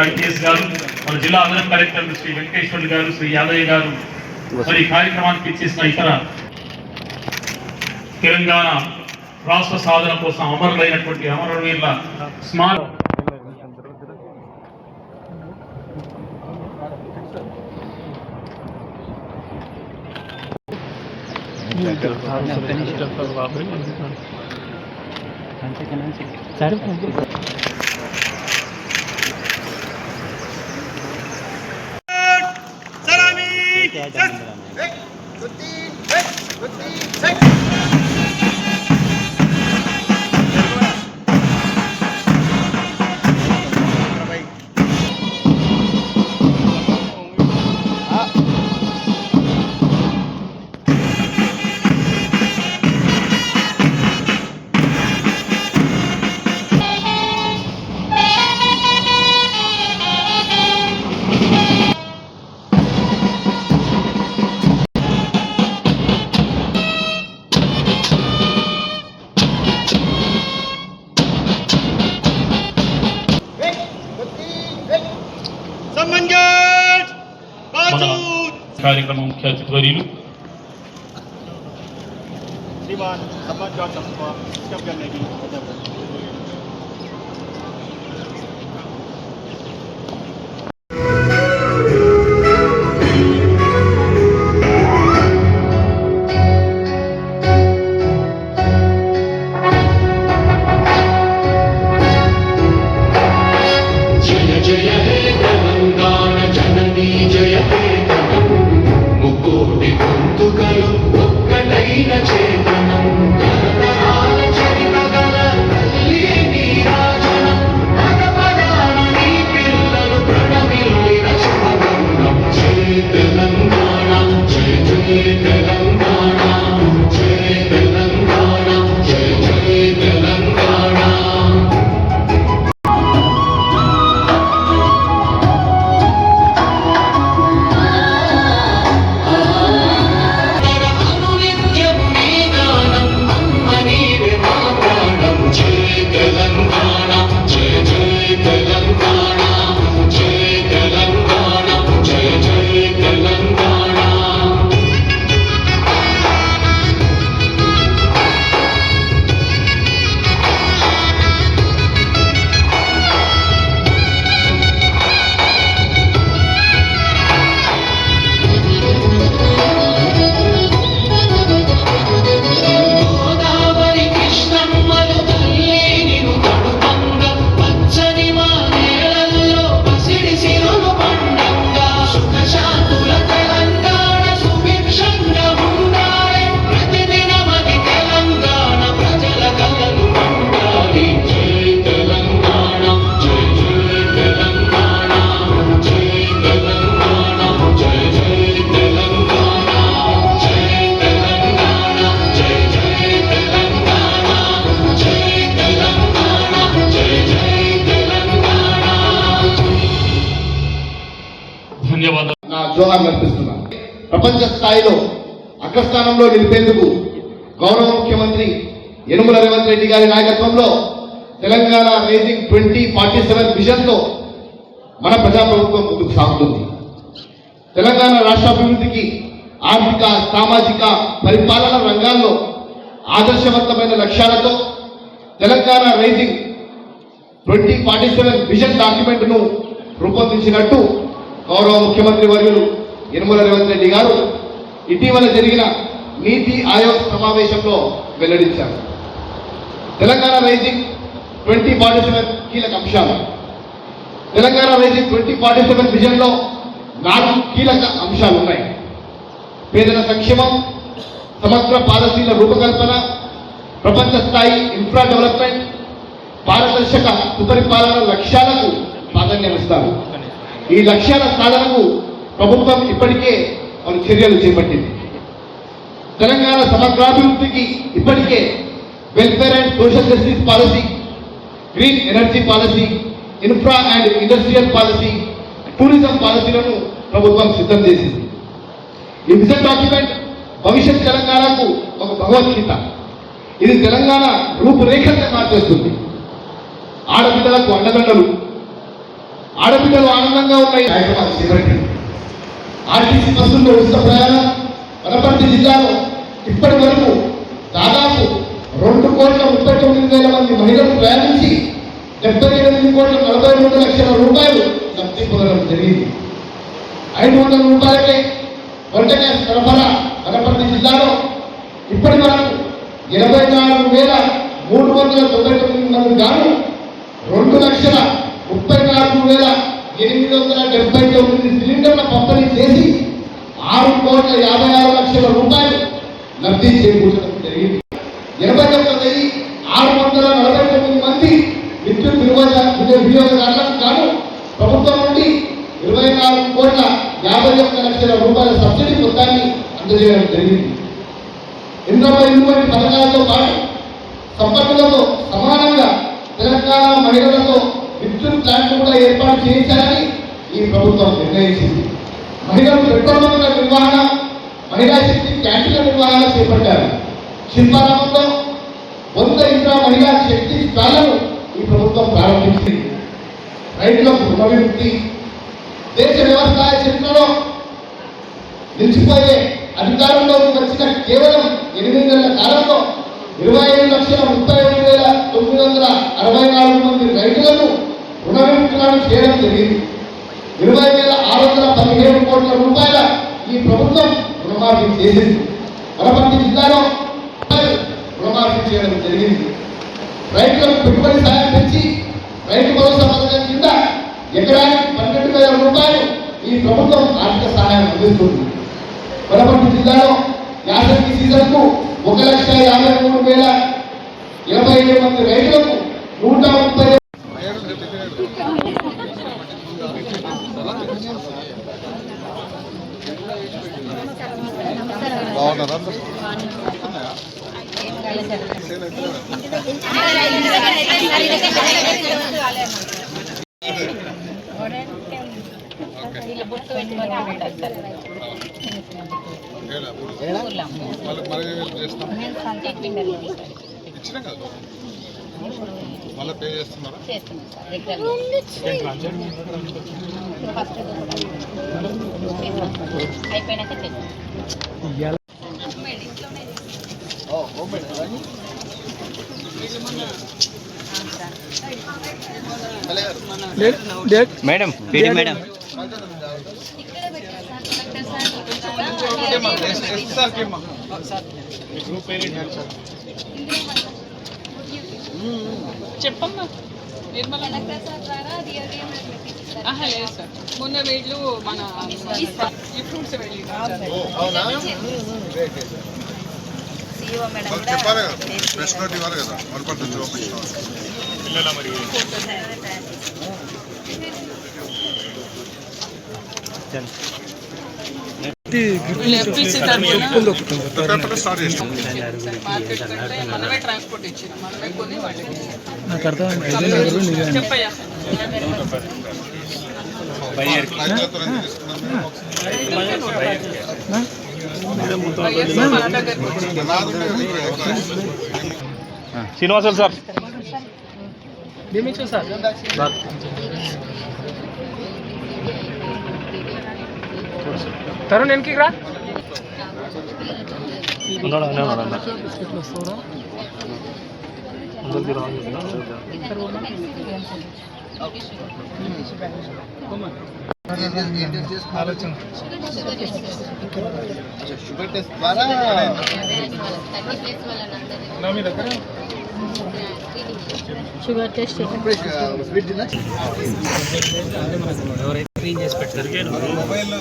IPS గారు, మన జిల్లా అదనపు కలెక్టర్ శ్రీ వెంకటేశ్వర్లు గారు, శ్రీ యాదయ్య గారు, మరి కార్యక్రమానికి ఇచ్చేసిన ఇతర తెలంగాణ రాష్ట్ర సాధన కోసం అమరులైనటువంటి అమరవీరుల స్మారక కార్యక్రమం ముఖ్య అతిథి వర్యులు श्रीमान सम्मान जॉर्ज सबको करने की జోహార్ అర్పిస్తున్నాను. ప్రపంచ స్థాయిలో అగ్రస్థానంలో నిలిపేందుకు గౌరవ ముఖ్యమంత్రి యనుమల రేవంత్ రెడ్డి గారి నాయకత్వంలో తెలంగాణ రైజింగ్ 2047 విజన్తో మన ప్రజాప్రభుత్వం ముందుకు సాగుతుంది. తెలంగాణ రాష్ట్రాభివృద్ధికి ఆర్థిక, సామాజిక, పరిపాలన రంగాల్లో ఆదర్శవంతమైన లక్ష్యాలతో తెలంగాణ రైజింగ్ 2047 విజన్ డాక్యుమెంట్ను రూపొందించినట్టు గౌరవ ముఖ్యమంత్రి వర్యులు యనుమల రేవంత్ రెడ్డి గారు ఇటీవల జరిగిన నీతి ఆయోగ్ సమావేశంలో వెల్లడించారు. తెలంగాణ రైజింగ్ 2047 కీలక అంశాలు. తెలంగాణ రైజింగ్ 2047 విజన్లో 4 కీలక అంశాలు ఉన్నాయి. పేదల సంక్షేమం, సమగ్ర పాలసీల రూపకల్పన, ప్రపంచ స్థాయి ఇన్ఫ్రా డెవలప్మెంట్, పారదర్శక సుపరిపాలన లక్ష్యాలకు ప్రాధాన్యమిస్తారు. ఈ లక్ష్యాల సాధనకు ప్రభుత్వం ఇప్పటికే పలు చర్యలు చేపట్టింది. తెలంగాణ సమగ్రాభివృద్ధికి ఇప్పటికే welfare and social justice policy, green energy policy, infra and industrial policy, tourism పాలసీలను ప్రభుత్వం సిద్ధం చేసింది. ఈ విజన్ డాక్యుమెంట్ భవిష్యత్ తెలంగాణకు ఒక భగవద్గీత. ఇది తెలంగాణ రూపురేఖల్ని మార్చేస్తుంది. ఆడబిడ్డలకు అండదండలు, ఆడబిడ్డలు ఆనందంగా ఉన్నాయి. కార్యక్రమాలు చేపట్టి ఆర్టీసీ బస్సుల్లో ఉచిత ప్రయాణం. వనపర్తి జిల్లాలో ఇప్పటి వరకు దాదాపు 2,39,000 మంది మహిళలు ప్రయాణించి 78,43,00,000 రూపాయలు లబ్ధి పొందడం జరిగింది. 500 రూపాయలకే వంట గ్యాస్ సరఫరా వనపర్తి జిల్లాలో ఇప్పటి వరకు 84,399 మంది గాను 2,34,879 సిలిండర్ల పంపిణీ చేసి 6,56,00,000 రూపాయలు లబ్ధి చేకూర్చడం జరిగింది. 21,649 మంది విద్యుత్ వినియోగదారులకు గాను ప్రభుత్వం నుండి 24,51,00,000 రూపాయల సబ్సిడీ మొత్తాన్ని అందజేయడం జరిగింది. ఎన్నో ఇటువంటి పథకాలతో పాటు సంపన్నులతో సమానంగా తెలంగాణ మహిళలతో విద్యుత్ ప్లాంట్ కూడా ఏర్పాటు చేయించాలని ఈ ప్రభుత్వం నిర్ణయించింది. మహిళలు పెట్రోల్ బంకుల నిర్వహణ, మహిళా శక్తి క్యాంటీన్ల నిర్వహణ చేపట్టారు. శిల్పారామంలో 100 ఇంట్రా మహిళా శక్తి స్టాళ్లను ఈ ప్రభుత్వం ప్రారంభించింది. రైతులకు రుణ విముక్తి. దేశ వ్యవసాయ చరిత్రలో నిలిచిపోయే అధికారంలోకి వచ్చిన కేవలం 8 నెలల కాలంలో 25,35,964 మంది రైతులను రుణ విముక్తులను చేయడం జరిగింది. 20,617 కోట్ల రూపాయల ఈ ప్రభుత్వం రుణమాఫీ చేసింది. వనపర్తి జిల్లాలో రుణమాఫీ చేయడం జరిగింది. రైతులకు పెట్టుబడి సాయం పెంచి రైతు భరోసా పథకం కింద ఎకరానికి 12,000 రూపాయలు ఈ ప్రభుత్వం ఆర్థిక సహాయం అందిస్తుంది. వనపర్తి జిల్లాలో యాసంగి సీజన్కు 1,53,027 మంది రైతులకు 130 మళ్ళీ పే చేస్తున్నారా? అయిపోయినాక మేడం పీడి మేడం చెప్పమ్మా నిర్మల లేదు సార్ మొన్న వీళ్ళు మన ఈ ఫ్రూట్స్ వెళ్ళి చెప్పాలి కదా, ప్రెస్ నోట్ ఇవ్వాలి కదా, వనపర్తి పిల్లల మరి స్టార్ట్ చేస్తాం. మార్కెట్ కంటే మనమే ట్రాన్స్పోర్ట్ ఇచ్చిన మనమే కొని చెప్పయ్యా రైతులతో తీసుకున్నాం. మన దగ్గరకు శ్రీనివాసులు సార్ తరుణ్ వెనక్కి రా. షుగర్ టెస్ట్ ద్వారా షుగర్ టెస్ట్ మొబైల్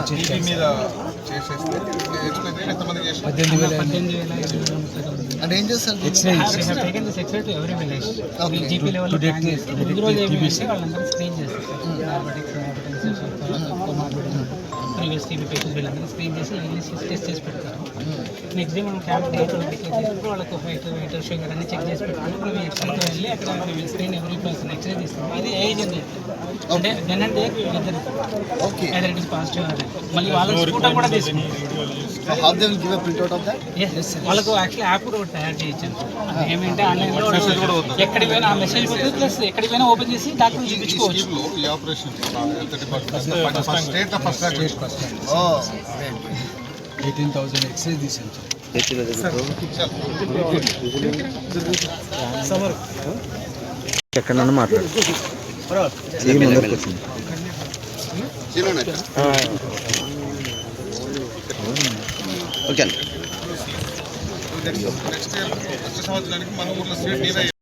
టీవీ మీద చేసేస్తే ఎంతమంది చేస్తారు? అంటే ఏం చేస్తారు? జీపీ లెవెల్ ముందు రోజు వాళ్ళందరూ స్క్రీన్ చేస్తారు. యూఎస్ టీబీ పేషెంట్ వీళ్ళందరూ స్క్రీన్ చేసి టెస్ట్ చేసి పెడతారు. నెక్స్ట్ డే మనం క్యాంప్ డేట్ చేసినప్పుడు వాళ్ళకు హైట్ షుగర్ అన్ని చెక్ చేసి పెట్టుకుని ఇప్పుడు మేము ఎక్స్రేకి వెళ్ళి అక్కడ స్క్రీన్ ఎవరి పర్సన్ ఎక్స్రే తీస్తాం. ఇది ఏజ్ అండి, అంటే then and day either it is positive or negative. మళ్ళీ వాళ్ళకి స్కూటర్ కూడా తీసుకుంటాం. వాళ్ళకు యాక్చువల్లీ యాప్ కూడా తయారు చేయొచ్చు. ఏమంటే ఆన్లైన్లో ఎక్కడికి పోయినా ఆ మెసేజ్ పోతుంది, ప్లస్ ఎక్కడికి పోయినా ఓపెన్ చేసి డాక్టర్ చూపించుకోవచ్చు. ఈ ఆపరేషన్ స్టేట్ ఫస్ట్ 18,000 ఎక్సైజ్ తీసాను ఎక్కడన్నా మాట్లాడు. ఓకే నెక్స్ట్ ఇయర్ వచ్చే సంవత్సరానికి మన ఊర్లో స్టేట్